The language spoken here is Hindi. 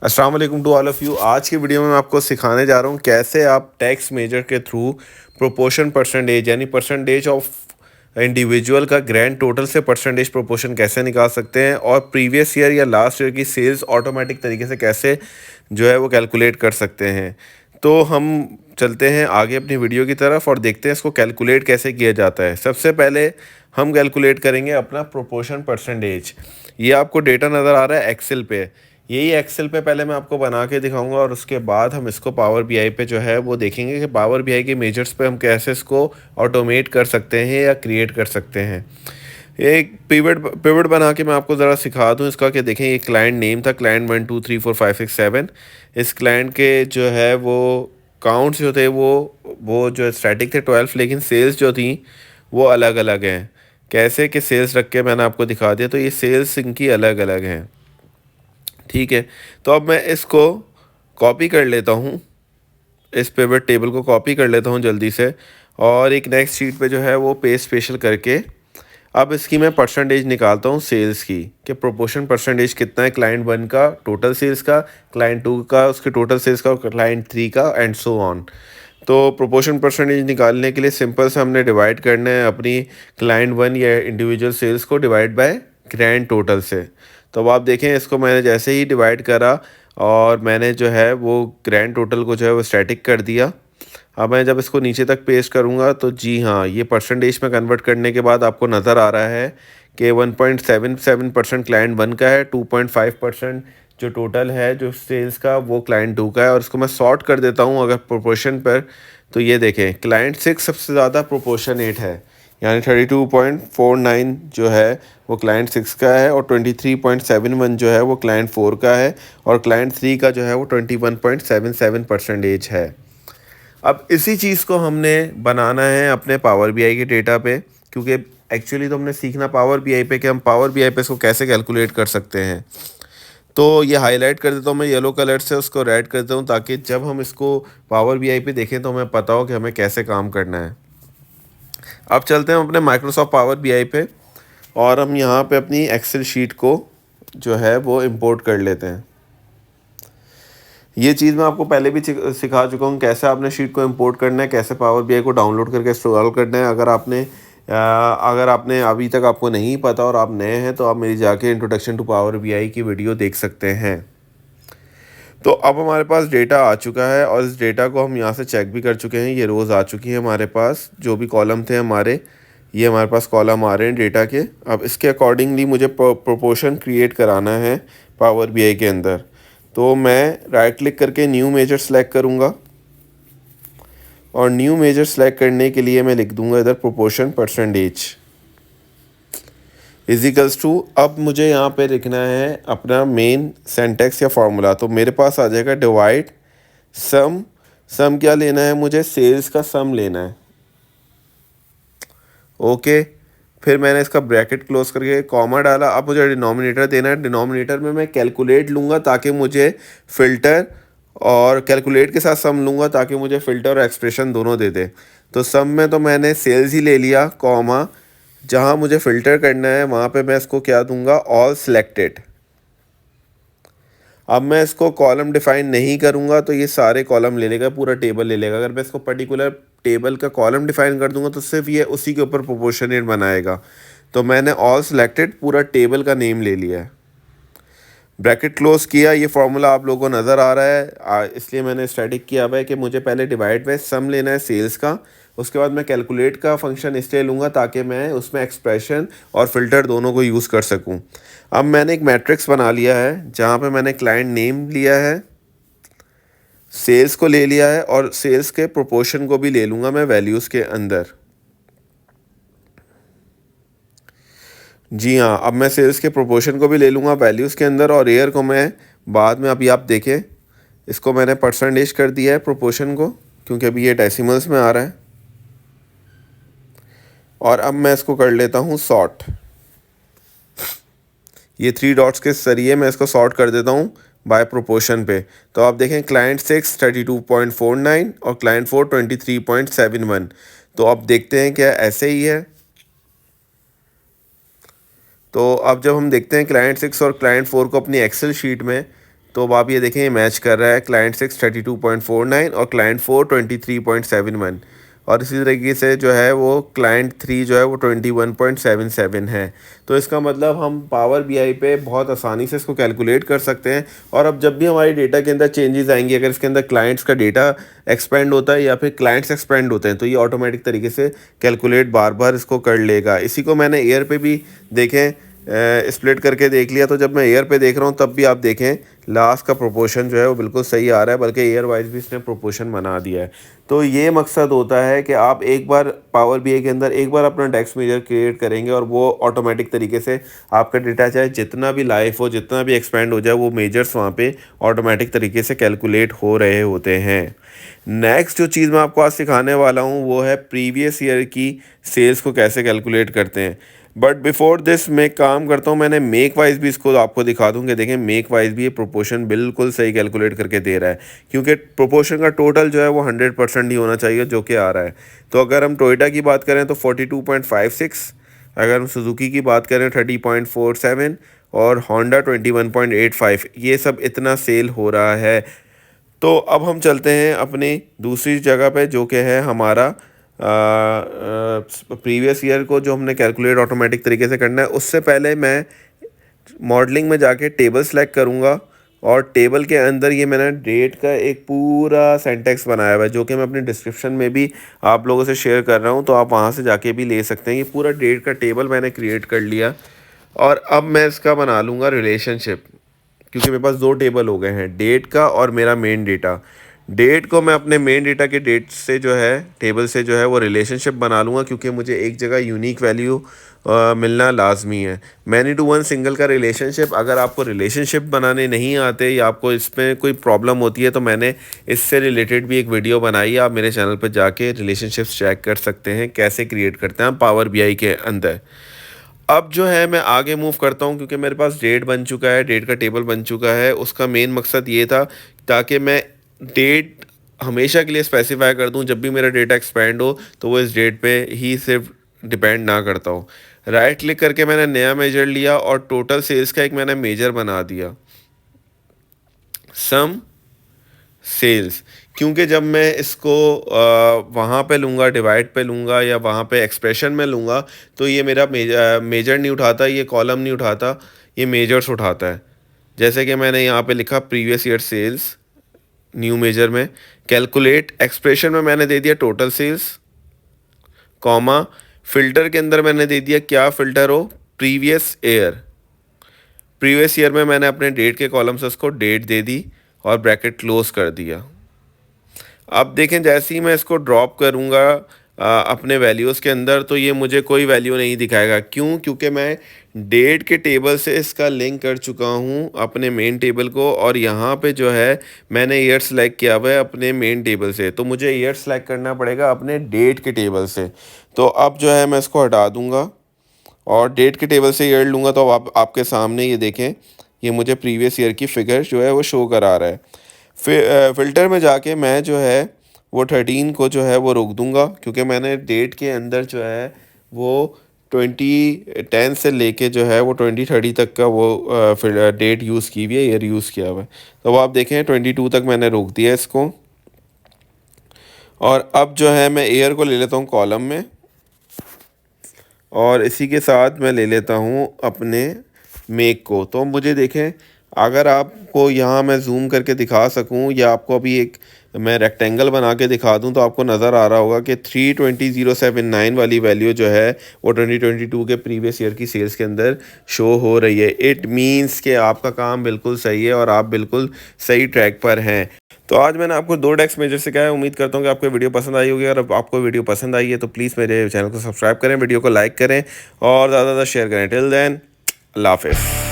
अस्सलाम वालेकुम टू ऑल ऑफ़ यू। आज की वीडियो में मैं आपको सिखाने जा रहा हूँ कैसे आप टैक्स मेजर के थ्रू प्रोपोर्शन परसेंटेज यानी परसेंटेज ऑफ इंडिविजुअल का ग्रैंड टोटल से परसेंटेज प्रोपोर्शन कैसे निकाल सकते हैं और प्रीवियस ईयर या लास्ट ईयर की सेल्स ऑटोमेटिक तरीके से कैसे जो है वो कैलकुलेट कर सकते हैं। तो हम चलते हैं आगे अपनी वीडियो की तरफ और देखते हैं इसको कैलकुलेट कैसे किया जाता है। सबसे पहले हम कैलकुलेट करेंगे अपना प्रोपोर्शन परसेंटेज। ये आपको डेटा नज़र आ रहा है एक्सेल पे। यही एक्सेल पे पहले मैं आपको बना के दिखाऊंगा और उसके बाद हम इसको पावर बीआई पे जो है वो देखेंगे कि पावर बीआई के मेजर्स पे हम कैसे इसको ऑटोमेट कर सकते हैं या क्रिएट कर सकते हैं। एक पिवट बना के मैं आपको ज़रा सिखा दूं इसका कि देखें, ये क्लाइंट नेम था, क्लाइंट 1 2 3 4 5 6 7। इस क्लाइंट के जो है वो काउंट्स जो थे वो जो स्टैटिक थे 12, लेकिन सेल्स जो थी वो अलग अलग हैं। कैसे कि सेल्स रख के मैंने आपको दिखा दिया, तो ये सेल्स इनकी अलग अलग हैं। ठीक है, तो अब मैं इसको कॉपी कर लेता हूँ, इस पिवट टेबल को कॉपी कर लेता हूँ जल्दी से और एक नेक्स्ट शीट पे जो है वो पेस्ट स्पेशल करके अब इसकी मैं परसेंटेज निकालता हूँ सेल्स की, कि प्रोपोर्शन परसेंटेज कितना है क्लाइंट 1 का टोटल सेल्स का, क्लाइंट 2 का उसके टोटल सेल्स का और क्लाइंट 3 का एंड सो ऑन। तो प्रोपोर्शन परसेंटेज निकालने के लिए सिंपल से हमने डिवाइड करना है अपनी क्लाइंट 1 या इंडिविजुअल सेल्स को डिवाइड बाय ग्रैंड टोटल से। तो अब आप देखें, इसको मैंने जैसे ही डिवाइड करा और मैंने जो है वो ग्रैंड टोटल को जो है वो स्टैटिक कर दिया। अब मैं जब इसको नीचे तक पेस्ट करूँगा तो जी हाँ, ये परसेंटेज में कन्वर्ट करने के बाद आपको नज़र आ रहा है कि 1.77% क्लाइंट 1 का है, 2.5% जो टोटल है जो सेल्स का वो क्लाइंट 2 का है। और इसको मैं सॉर्ट कर देता हूँ अगर प्रोपोर्शन पर, तो ये देखें क्लाइंट 6 सबसे ज़्यादा प्रोपोर्शनेट है, यानी 32.49 जो है वो क्लाइंट 6 का है और 23.71 जो है वो क्लाइंट 4 का है और क्लाइंट 3 का जो है वो 21.77% है। अब इसी चीज़ को हमने बनाना है अपने पावर बीआई के डेटा पे, क्योंकि एक्चुअली तो हमने सीखना पावर बीआई पे कि हम पावर बीआई पे इसको कैसे कैलकुलेट कर सकते हैं। तो ये हाईलाइट कर देता हूँ मैं येलो कलर से, उसको रेड कर देता हूँ ताकि जब हम इसको पावर बीआई पे देखें तो हमें पता हो कि हमें कैसे काम करना है। अब चलते हैं अपने माइक्रोसॉफ्ट पावर बीआई पे और हम यहाँ पे अपनी एक्सेल शीट को जो है वो इंपोर्ट कर लेते हैं। ये चीज़ मैं आपको पहले भी सिखा चुका हूँ कैसे आपने शीट को इंपोर्ट करना है, कैसे पावर बीआई को डाउनलोड करके इंस्टॉल करना है। अगर आपने अभी तक आपको नहीं पता और आप नए हैं तो आप मेरी जाके इंट्रोडक्शन टू पावर बीआई की वीडियो देख सकते हैं। तो अब हमारे पास डेटा आ चुका है और इस डेटा को हम यहाँ से चेक भी कर चुके हैं। ये रोज़ आ चुकी है हमारे पास, जो भी कॉलम थे हमारे, ये हमारे पास कॉलम आ रहे हैं डेटा के। अब इसके अकॉर्डिंगली मुझे प्रोपोर्शन क्रिएट कराना है पावर बीआई के अंदर। तो मैं राइट क्लिक करके न्यू मेजर सेलेक्ट करूँगा और न्यू मेजर सेलेक्ट करने के लिए मैं लिख दूँगा इधर प्रोपोर्शन परसेंटेज इजिकल्स टू, अब मुझे यहाँ पे लिखना है अपना मेन सेंटेक्स या फार्मूला। तो मेरे पास आ जाएगा डिवाइड सम। सम क्या लेना है मुझे? सेल्स का सम लेना है। ओके, फिर मैंने इसका ब्रैकेट क्लोज करके कॉमा डाला। अब मुझे डिनोमिनेटर देना है। डिनोमिनेटर में मैं कैलकुलेट लूँगा ताकि मुझे फ़िल्टर, और कैलकुलेट के साथ सम लूँगा ताकि मुझे फ़िल्टर और एक्सप्रेशन दोनों दे दे। तो सम में तो मैंने सेल्स ही ले लिया, कॉमा जहाँ मुझे फ़िल्टर करना है वहाँ पे मैं इसको क्या दूंगा? All selected. अब मैं इसको कॉलम डिफाइन नहीं करूँगा तो ये सारे कॉलम ले लेगा, पूरा टेबल ले लेगा। अगर मैं इसको पर्टिकुलर टेबल का कॉलम डिफाइन कर दूंगा तो सिर्फ ये उसी के ऊपर प्रोपोर्शनेट बनाएगा। तो मैंने ऑल सिलेक्टेड पूरा टेबल का नेम ले लिया है, ब्रैकेट क्लोज किया। ये फार्मूला आप लोगों को नज़र आ रहा है, इसलिए मैंने स्टैटिक किया हुआ है कि मुझे पहले डिवाइड बाय सम लेना है सेल्स का, उसके बाद मैं कैलकुलेट का फंक्शन इसलिए लूँगा ताकि मैं उसमें एक्सप्रेशन और फ़िल्टर दोनों को यूज़ कर सकूँ। अब मैंने एक मैट्रिक्स बना लिया है जहाँ पे मैंने क्लाइंट नेम लिया है, सेल्स को ले लिया है और सेल्स के प्रोपोर्शन को भी ले लूँगा मैं वैल्यूज़ के अंदर। जी हाँ, अब मैं सेल्स के प्रोपोर्शन को भी ले लूँगा वैल्यूज़ के अंदर और ईयर को मैं बाद में, अभी आप देखें इसको मैंने परसेंटेज कर दिया है प्रोपोर्शन को, क्योंकि अभी ये डेसिमल्स में आ रहा है। और अब मैं इसको कर लेता हूँ सॉर्ट। ये 3 डॉट्स के जरिए मैं इसको सॉर्ट कर देता हूँ बाय प्रोपोर्शन पे। तो आप देखें क्लाइंट 6 32.49 और क्लाइंट 4 23.71। तो अब देखते हैं क्या ऐसे ही है। तो अब जब हम देखते हैं क्लाइंट 6 और क्लाइंट 4 को अपनी एक्सेल शीट में, तो अब आप ये देखें ये मैच कर रहा है, क्लाइंट 6 32.49 और क्लाइंट 4 23.71, और इसी तरीके से जो है वो क्लाइंट 3 जो है वो 21.77 है। तो इसका मतलब हम पावर बीआई पे बहुत आसानी से इसको कैलकुलेट कर सकते हैं। और अब जब भी हमारी डेटा के अंदर चेंजेस आएंगी, अगर इसके अंदर क्लाइंट्स का डेटा एक्सपेंड होता है या फिर क्लाइंट्स एक्सपेंड होते हैं, तो ये ऑटोमेटिक तरीके से कैलकुलेट बार बार इसको कर लेगा। इसी को मैंने एयर पे भी देखें स्प्लिट करके देख लिया, तो जब मैं एयर पे देख रहा हूँ तब भी आप देखें लास्ट का प्रोपोर्शन जो है वो बिल्कुल सही आ रहा है, बल्कि एयर वाइज भी इसने प्रोपोर्शन बना दिया है। तो ये मकसद होता है कि आप एक बार पावर बीआई के अंदर एक बार अपना टेक्स्ट मेजर क्रिएट करेंगे और वो ऑटोमेटिक तरीके से आपका डेटा चाहे जितना भी लाइव हो, जितना भी एक्सपेंड हो जाए, वो मेजर्स वहाँ पे ऑटोमेटिक तरीके से कैलकुलेट हो रहे होते हैं। नेक्स्ट जो चीज़ मैं आपको आज सिखाने वाला हूँ वो है प्रीवियस ईयर की सेल्स को कैसे कैलकुलेट करते हैं। बट बिफोर दिस मैं काम करता हूँ, मैंने मेक वाइज भी इसको आपको दिखा दूँ कि देखें मेक वाइज भी ये प्रोपोर्शन बिल्कुल सही कैलकुलेट करके दे रहा है, क्योंकि प्रोपोर्शन का टोटल जो है वो 100% ही होना चाहिए जो कि आ रहा है। तो अगर हम टोयोटा की बात करें तो 42.56, अगर हम सुजुकी की बात करें 30.47 और होंडा 21.85, ये सब इतना सेल हो रहा है। तो अब हम चलते हैं अपनी दूसरी जगह पे जो कि है हमारा प्रीवियस ईयर को जो हमने कैलकुलेट ऑटोमेटिक तरीके से करना है। उससे पहले मैं मॉडलिंग में जाके टेबल सेलेक्ट करूँगा और टेबल के अंदर ये मैंने डेट का एक पूरा सेंटेक्स बनाया हुआ है जो कि मैं अपनी डिस्क्रिप्शन में भी आप लोगों से शेयर कर रहा हूँ, तो आप वहाँ से जाके भी ले सकते हैं। ये पूरा डेट का टेबल मैंने क्रिएट कर लिया और अब मैं इसका बना लूँगा रिलेशनशिप, क्योंकि मेरे पास दो टेबल हो गए हैं, डेट का और मेरा मेन डेटा। डेट को मैं अपने मेन डेटा के डेट से जो है टेबल से जो है वो रिलेशनशिप बना लूँगा, क्योंकि मुझे एक जगह यूनिक वैल्यू मिलना लाजमी है। मैनी टू वन सिंगल का रिलेशनशिप, अगर आपको रिलेशनशिप बनाने नहीं आते या आपको इसमें कोई प्रॉब्लम होती है तो मैंने इससे रिलेटेड भी एक वीडियो बनाई है, आप मेरे चैनल पर जाके रिलेशनशिप्स चेक कर सकते हैं कैसे क्रिएट करते हैं पावर बीआई के अंदर। अब जो है मैं आगे मूव करता हूँ, क्योंकि मेरे पास डेट बन चुका है, डेट का टेबल बन चुका है। उसका मेन मकसद ये था ताकि मैं डेट हमेशा के लिए स्पेसिफाई कर दूँ, जब भी मेरा डेटा एक्सपेंड हो तो वो इस डेट पे ही सिर्फ डिपेंड ना करता हो। राइट क्लिक करके मैंने नया मेजर लिया और टोटल सेल्स का एक मैंने मेजर बना दिया, सम सेल्स। क्योंकि जब मैं इसको वहाँ पे लूँगा, डिवाइड पे लूँगा या वहाँ पे एक्सप्रेशन में लूँगा, तो ये मेरा मेजर नहीं उठाता, ये कॉलम नहीं उठाता, ये मेजर्स उठाता है। जैसे कि मैंने यहाँ पे लिखा previous year sales, new measure में कैलकुलेट, एक्सप्रेशन में मैंने दे दिया टोटल सेल्स, कॉमा, फ़िल्टर के अंदर मैंने दे दिया क्या फ़िल्टर हो, प्रीवियस ईयर। प्रीवियस ईयर में मैंने अपने डेट के कॉलम से उसको डेट दे दी और ब्रैकेट क्लोज कर दिया। अब देखें जैसे ही मैं इसको ड्रॉप करूँगा अपने वैल्यूज़ के अंदर, तो ये मुझे कोई वैल्यू नहीं दिखाएगा। क्यों? क्योंकि मैं डेट के टेबल से इसका लिंक कर चुका हूँ अपने मेन टेबल को, और यहाँ पे जो है मैंने ईयर सेलेक्ट किया हुआ है अपने मेन टेबल से, तो मुझे ईयर सेलेक्ट करना पड़ेगा अपने डेट के टेबल से। तो अब जो है मैं इसको हटा दूँगा और डेट के टेबल से ईयर लूँगा, तो अब आपके सामने ये देखें ये मुझे प्रीवियस ईयर की फिगर जो है वो शो करा रहा है। फिर फ़िल्टर में जाके मैं जो है वो 13 को जो है वो रोक दूंगा, क्योंकि मैंने डेट के अंदर जो है वो 2010 से लेके जो है वो 2030 तक का वो फिर डेट यूज़ की हुई है, ईयर यूज़ किया हुआ है। तो अब आप देखें 22 तक मैंने रोक दिया इसको। और अब जो है मैं ईयर को ले लेता हूँ कॉलम में, और इसी के साथ मैं ले लेता हूँ अपने मेक को। तो मुझे देखें, अगर आपको यहाँ मैं जूम करके दिखा सकूँ या आपको अभी एक मैं रेक्टेंगल बना के दिखा दूँ, तो आपको नज़र आ रहा होगा कि 320,079 वाली वैल्यू जो है वो 2022 के प्रीवियस ईयर की सेल्स के अंदर शो हो रही है। इट मीन्स कि आपका काम बिल्कुल सही है और आप बिल्कुल सही ट्रैक पर हैं। तो आज मैंने आपको दो टैक्स मेजर सिखाया है। उम्मीद करता हूँ कि आपको वीडियो पसंद आई होगी। अगर आपको वीडियो पसंद आई है तो प्लीज़ मेरे चैनल को सब्सक्राइब करें, वीडियो को लाइक करें और ज़्यादा से ज़्यादा शेयर करें। टिल देन, अल्लाह हाफ़िज़।